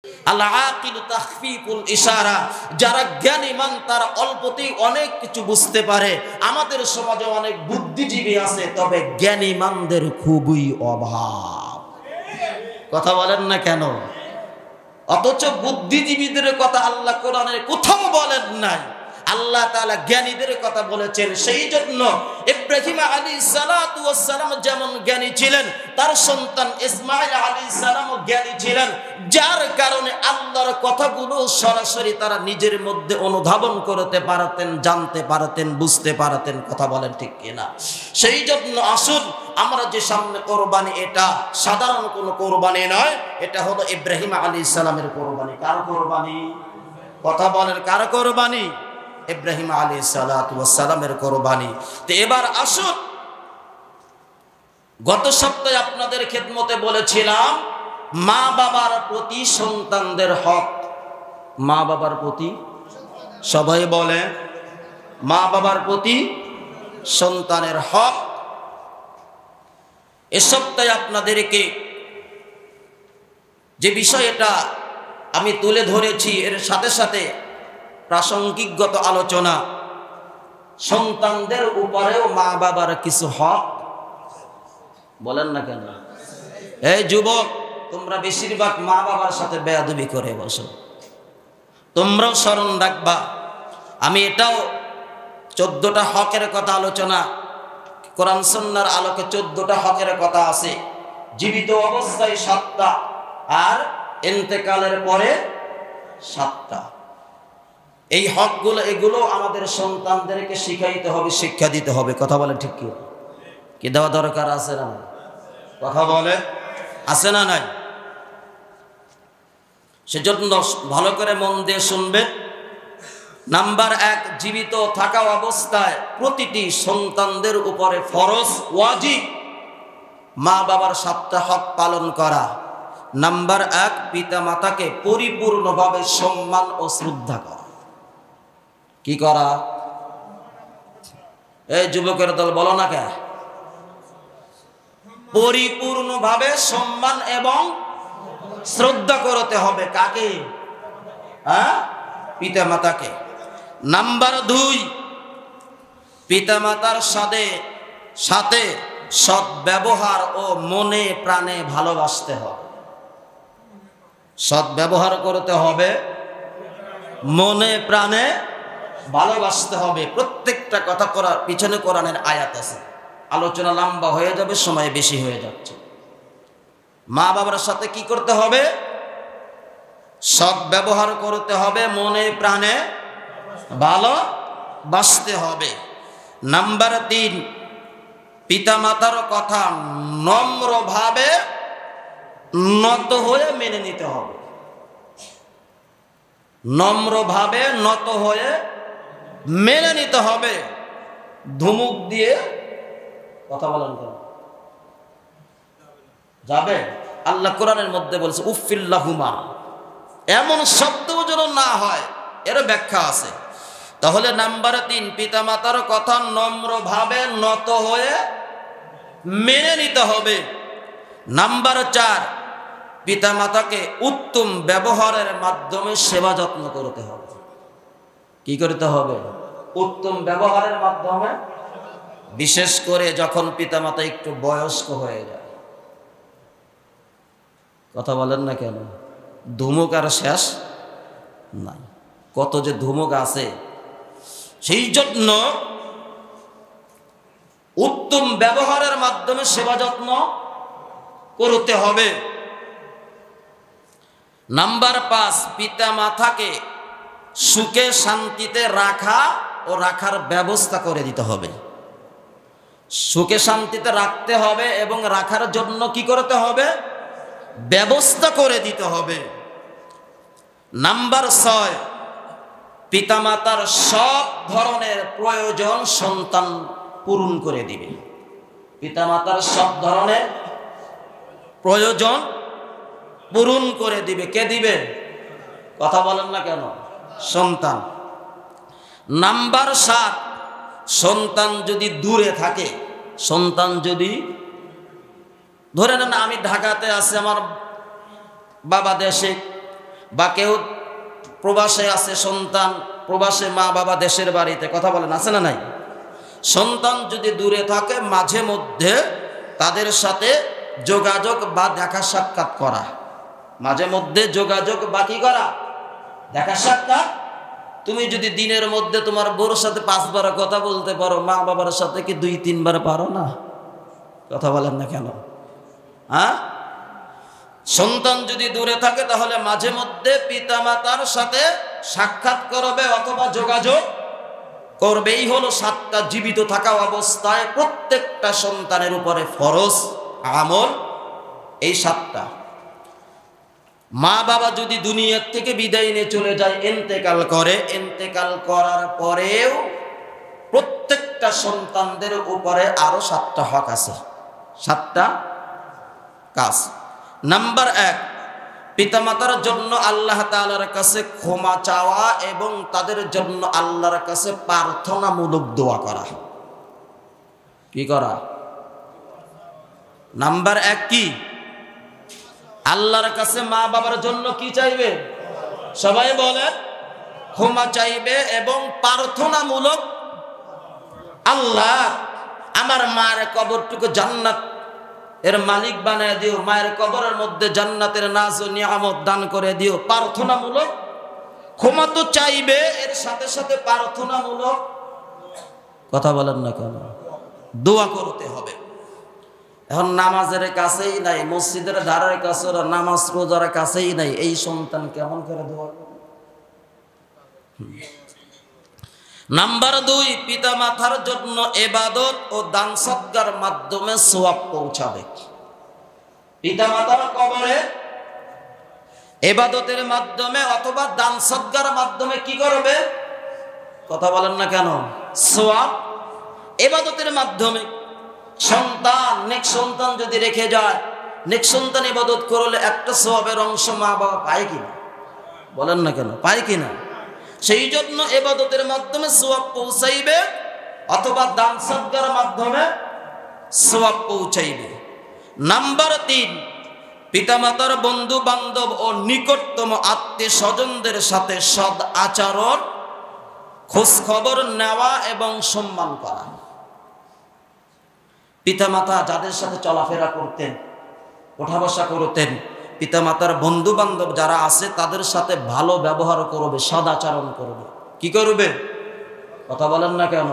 আল আকিলু তাখফিফুল ইশারা, যারা জ্ঞানীমান তারা অল্পতেই অনেক কিছু বুঝতে পারে। আমাদের সমাজে অনেক বুদ্ধিজীবী আছে, তবে জ্ঞানীমানদের খুবই অভাব। কথা বলেন না কেন? অথচ বুদ্ধিজীবীদের কথা আল্লাহ কোরআনে কোথাও বলেন নাই, আল্লাহ তাআলা জ্ঞানীদের কথা বলেছেন। সেই জন্য ইব্রাহিম আলাইহিস সালাতু ওয়াস সালাম যেমন জ্ঞানী ছিলেন, তার সন্তান ইসমাঈল আলাইহিস সালামও জ্ঞানী ছিলেন, যার কারণে আল্লাহর কথাগুলো সরাসরি তারা নিজের মধ্যে অনুধাবন করতে পারতেন, জানতে পারতেন, বুঝতে পারতেন। কথা বলেন ঠিক কিনা? সেই জন্য আসুন, আমরা যে সামনে কোরবানি, এটা সাধারণ কোনো কোরবানি নয়, এটা হলো ইব্রাহিম আলাইহিস সালামের কোরবানি। কার কোরবানি? কথা বলেন, কার কোরবানি? ইব্রাহিম আলাইহিস সালাতু ওয়াস সালামের কোরবানি। তো এবার আসুন, গত সপ্তাহে আপনাদের খেদমতে বলেছিলাম মা বাবার প্রতি সন্তানদের হক। মা বাবার প্রতি, সবাই বলে মা বাবার প্রতি সন্তানের হক। এ সপ্তাহে আপনাদেরকে যে বিষয়টা আমি তুলে ধরেছি, এর সাথে সাথে প্রাসঙ্গিকগত আলোচনা। সন্তানদের উপরেও মা বাবার কিছু হক। বলেন না কেন? এই যুবক, তোমরা বেশিরভাগ মা বাবার সাথে বেয়াদবি করে বসো। তোমরাও স্মরণ রাখবা, আমি এটাও 14টা হকের কথা আলোচনা, কোরআন সুন্নাহর আলোকে 14টা হকের কথা আছে। জীবিত অবস্থায় 7টা, আর ইন্তেকালের পরে 7টা। এই হকগুলো, এগুলো আমাদের সন্তানদেরকে শিখাইতে হবে, শিক্ষা দিতে হবে। কথা বলে ঠিক কি দেওয়া দরকার আছে না? কথা বলে আছে না নাই? সেজন্য ভালো করে মন দিয়ে শুনবে। নাম্বার 1, জীবিত থাকা অবস্থায় প্রতিটি সন্তানদের উপরে ফরজ, ওয়াজিব মা বাবার 7টা হক পালন করা। নাম্বার 1, পিতা মাতাকে পরিপূর্ণভাবে সম্মান ও শ্রদ্ধা করা। কি করা? এই যুবকের দল বলো না কে? পরিপূর্ণভাবে সম্মান এবং শ্রদ্ধা করতে হবে। কাকে? পিতা মাতাকে। নাম্বার 2, পিতা মাতার সাথে সৎ ব্যবহার ও মনে প্রাণে ভালোবাসতে হবে। সৎ ব্যবহার করতে হবে, মনে প্রাণে ভালোবাসতে হবে। প্রত্যেকটা কথা করার পিছনে কোরআনের আয়াত আছে। আলোচনা লম্বা হয়ে যাবে, সময় বেশি হয়ে যাচ্ছে। মা বাবার সাথে কি করতে হবে? সৎ ব্যবহার করতে হবে, মনে প্রাণে ভালোবাসতে হবে। নাম্বার 3, পিতা মাতার কথা নম্রভাবে নত হয়ে মেনে নিতে হবে। নম্রভাবে নত হয়ে মেনে নিতে হবে। ধুমুক দিয়ে কথা বলেন কেন? যাবে? আল্লাহ কোরআনের মধ্যে বলছে উফিল্লাহুমা, এমন শব্দ যেন না হয়, এর ব্যাখ্যা আছে। তাহলে নাম্বার 3, পিতা মাতার কথা নম্রভাবে নত হয়ে মেনে নিতে হবে। নাম্বার 4, পিতা মাতাকে উত্তম ব্যবহারের মাধ্যমে সেবা যত্ন করতে হবে। কি করতে হবে? উত্তম ব্যবহারের মাধ্যমে। বিশেষ করে যখন পিতা মাতা একটু বয়স্ক হয়ে যায়। কথা বলেন না কেন? ধুমুক আর শেষ নাই, কত যে ধুমুক আছে। সেই জন্য উত্তম ব্যবহারের মাধ্যমে সেবা যত্ন করতে হবে। নাম্বার 5, পিতা মাতাকে সুখে শান্তিতে রাখা ও রাখার ব্যবস্থা করে দিতে হবে। সুখে শান্তিতে রাখতে হবে এবং রাখার জন্য কি করতে হবে? ব্যবস্থা করে দিতে হবে। নাম্বার 6, পিতামাতার সব ধরনের প্রয়োজন সন্তান পূরণ করে দিবে। পিতামাতার সব ধরনের প্রয়োজন পূরণ করে দিবে। কে দিবে? কথা বলেন না কেন? সন্তান। নাম্বার 7, সন্তান যদি দূরে থাকে, সন্তান যদি ধরে নেন আমি ঢাকাতে আছি, আমার বাবা দেশে, বা কেউ প্রবাসে আছে সন্তান, প্রবাসে মা বাবা দেশের বাড়িতে, কথা বলেন আছে না নাই? সন্তান যদি দূরে থাকে মাঝে মধ্যে তাদের সাথে যোগাযোগ বা দেখা সাক্ষাৎ করা, মাঝে মধ্যে যোগাযোগ বা কি করা, দেখা সাক্ষাৎ। তুমি যদি দিনের মধ্যে তোমার বউর সাথে 5 বার কথা বলতে পারো, মা বাবার সাথে কি 2-3 বার পারো না? কথা বলেন না কেন? হ্যাঁ, সন্তান যদি দূরে থাকে তাহলে মাঝে মধ্যে পিতামাতার সাথে সাক্ষাৎ করবে অথবা যোগাযোগ করবে। এই হলো 7টা জীবিত থাকা অবস্থায় প্রত্যেকটা সন্তানের উপরে ফরজ আমল, এই 7টা। মা বাবা যদি দুনিয়ার থেকে বিদায় নিয়ে চলে যায়, ইন্তেকাল করে, ইন্তেকাল করার পরেও প্রত্যেকটা সন্তানদের উপরে আরো 7টা হক আছে, 7টা কাজ। নাম্বার 1, পিতামাতার জন্য আল্লাহ তাআলার কাছে ক্ষমা চাওয়া এবং তাদের জন্য আল্লাহর কাছে প্রার্থনামূলক দোয়া করা। কি করা? নাম্বার 1 কি? আল্লাহর কাছে মা বাবার জন্য কি চাইবে? সবাই বলে ক্ষমা চাইবে এবং প্রার্থনামূলক, আল্লাহ আমার মায়ের কবরটুকু জান্নাত এর মালিক বানায় দিও, মায়ের কবরের মধ্যে জান্নাতের নাজ ও নিয়ামত দান করে দিও। প্রার্থনামূলক ক্ষমা তো চাইবে, এর সাথে সাথে প্রার্থনামূলক, কথা বলেন না কেন, দোয়া করতে হবে। এখন নামাজের কাছেই নাই, মসজিদের ধারের কাছে নামাজ রোজার কাছেই নাই, এই সন্তান কেমন করে দোয়া করবে? নাম্বার 2, পিতা মাতার জন্য ইবাদত ও দান সদকার মাধ্যমে সওয়াব পৌঁছাবে। পিতা মাতার কবরে ইবাদতের মাধ্যমে অথবা দান সদকার মাধ্যমে কি করবে? কথা বলেন না কেন? সওয়াব। ইবাদতের মাধ্যমে সন্তান, নেক সন্তান যদি রেখে যায়, নেক সন্তান ইবাদত করলে একটা সওয়াবের অংশ মা বাবা পায় কিনা? বলেন না কেন, পায় কিনা? সেই জন্য ইবাদতের মাধ্যমে সওয়াব পৌঁছাইবে অথবা দান সদকার মাধ্যমে সওয়াব পৌঁছাইবে। নাম্বার 3, পিতামাতার বন্ধু বান্ধব ও নিকটতম আত্মীয় স্বজনদের সাথে সদ আচরণ, খোঁজ খবর নেওয়া এবং সম্মান করা। পিতামাতা যাদের সাথে চলাফেরা করতেন, ওঠা বসা করতেন, পিতামাতার বন্ধু বান্ধব যারা আছে তাদের সাথে ভালো ব্যবহার করবে, সদাচরণ করবে। কি করবে? কথা বলেন না কেন?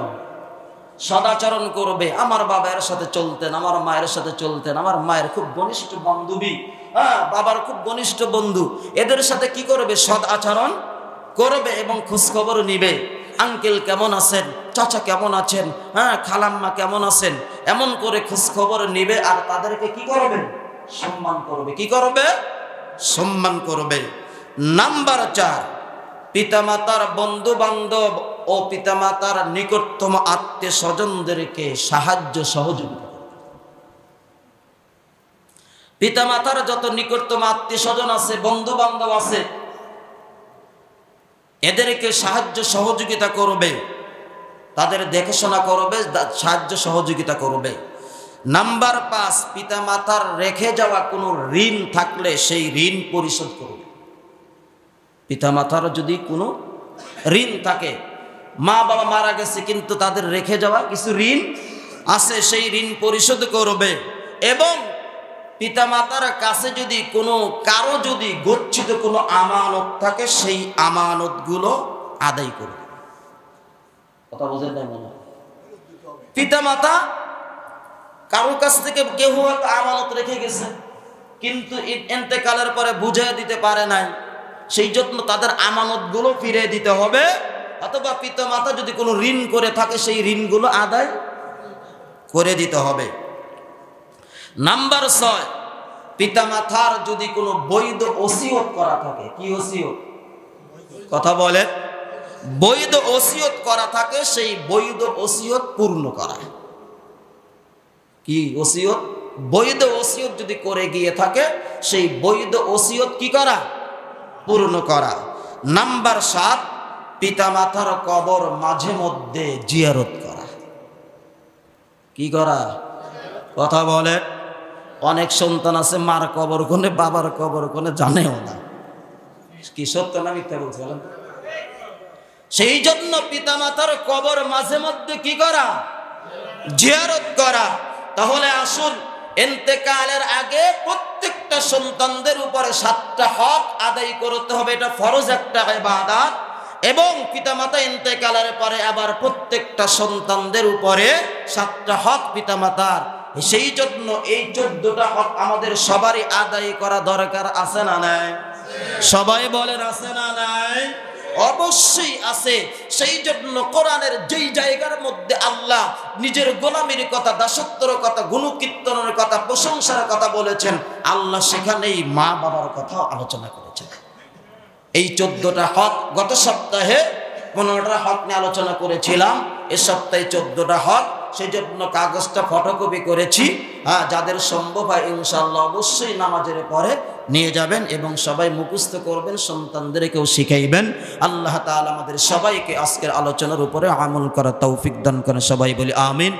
সদাচরণ করবে। আমার বাবার সাথে চলতেন, আমার মায়ের সাথে চলতেন, আমার মায়ের খুব ঘনিষ্ঠ বান্ধবী, হ্যাঁ বাবার খুব ঘনিষ্ঠ বন্ধু, এদের সাথে কি করবে? সদ আচরণ করবে এবং খোঁজখবর নিবে। আঙ্কেল কেমন আছেন, চাচা কেমন আছেন, হ্যাঁ খালাম্মা কেমন আছেন, এমন করে খোঁজখবর নিবে আর তাদেরকে কি করবে? সম্মান করবে। কি করবে? সম্মান করবে। নাম্বার 4, পিতামাতার বন্ধু বান্ধব ও পিতামাতার নিকটতম আত্মীয় স্বজনদেরকে সাহায্য সহযোগিতা করবে। পিতামাতার যত নিকটতম আত্মীয় স্বজন আছে, বন্ধু বান্ধব আছে, এদেরকে সাহায্য সহযোগিতা করবে, তাদের দেখাশোনা করবে, সাহায্য সহযোগিতা করবে। নাম্বার 5, পিতামাতার রেখে যাওয়া কোনো ঋণ থাকলে সেই ঋণ পরিশোধ করবে। পিতামাতার যদি কোনো ঋণ থাকে, মা বাবা মারা গেছে কিন্তু তাদের রেখে যাওয়া কিছু ঋণ আছে, সেই ঋণ পরিশোধ করবে। এবং পিতামাতার কাছে যদি কারো যদি গচ্ছিত কোনো আমানত থাকে, সেই আমানতগুলো আদায় করবে। কথা বোঝেন না মনে হয়? পিতামাতা কারো কাছ থেকে কেউ হয়তো আমানত রেখে গেছে কিন্তু ইন্তেকালের পরে বুঝিয়ে দিতে পারে নাই, সেই জন্য তাদের আমানতগুলো ফিরিয়ে দিতে হবে। অথবা পিতামাতা যদি কোনো ঋণ করে থাকে, সেই ঋণগুলো আদায় করে দিতে হবে। নাম্বার 6, পিতামাতার যদি কোনো বৈধ ওসিয়ত করা থাকে। কি ওসিয়ত? কথা বলে। বৈধ ওসিয়ত করা থাকে, সেই বৈধ ওসিয়ত পূর্ণ করা। কি ওসিয়ত? বৈধ ওসিয়ত যদি করে গিয়ে থাকে, সেই বৈধ ওসিয়ত কি করা? পূর্ণ করা। নাম্বার 7, পিতামাতার কবর মাঝে মধ্যে জিয়ারত করা। কি করা? কথা বলে। অনেক সন্তান আছে মার কবর কোনে, বাবার কবর কোনে জানেও না, কি সত্য না মিথ্যা বলছি বলেন? সেই জন্য পিতামাতার কবর মাঝে মধ্যে কি করা? জিয়ারত করা। তাহলে আসুন, ইন্তেকালের আগে প্রত্যেকটা সন্তানদের উপরে 7টা হক আদায় করতে হবে, এটা ফরজ একটা ইবাদত। এবং পিতামাতা ইন্তেকালের পরে আবার প্রত্যেকটা সন্তানদের উপরে 7টা হক পিতামাতার। সেই জন্য এই 14টা হক আমাদের সবারই আদায় করা দরকার, আছে না নাই? সবাই বলেন আছে না নাই? অবশ্যই আছে। সেই জন্য কোরআনের যেই জায়গার মধ্যে আল্লাহ নিজের গোলামির কথা, দাসত্বের কথা, গুণকীর্তনের কথা, প্রশংসার কথা বলেছেন, আল্লাহ সেখানেই মা বাবার কথা আলোচনা করেছেন। এই 14টা হক, গত সপ্তাহে 15টা হক নিয়ে আলোচনা করেছিলাম, এ সপ্তাহে 14টা হক। সেই জন্য কাগজটা ফটোকপি করেছি। যাদের সম্ভব হয় ইনশাআল্লাহ অবশ্যই নামাজের পরে নিয়ে যাবেন এবং সবাই মুখস্থ করবেন, সন্তানদেরকেও শিখাইবেন। আল্লাহ তাআলা আমাদের সবাইকে আজকের আলোচনার উপরে আমল করার তৌফিক দান করেন। সবাই বলি আমিন।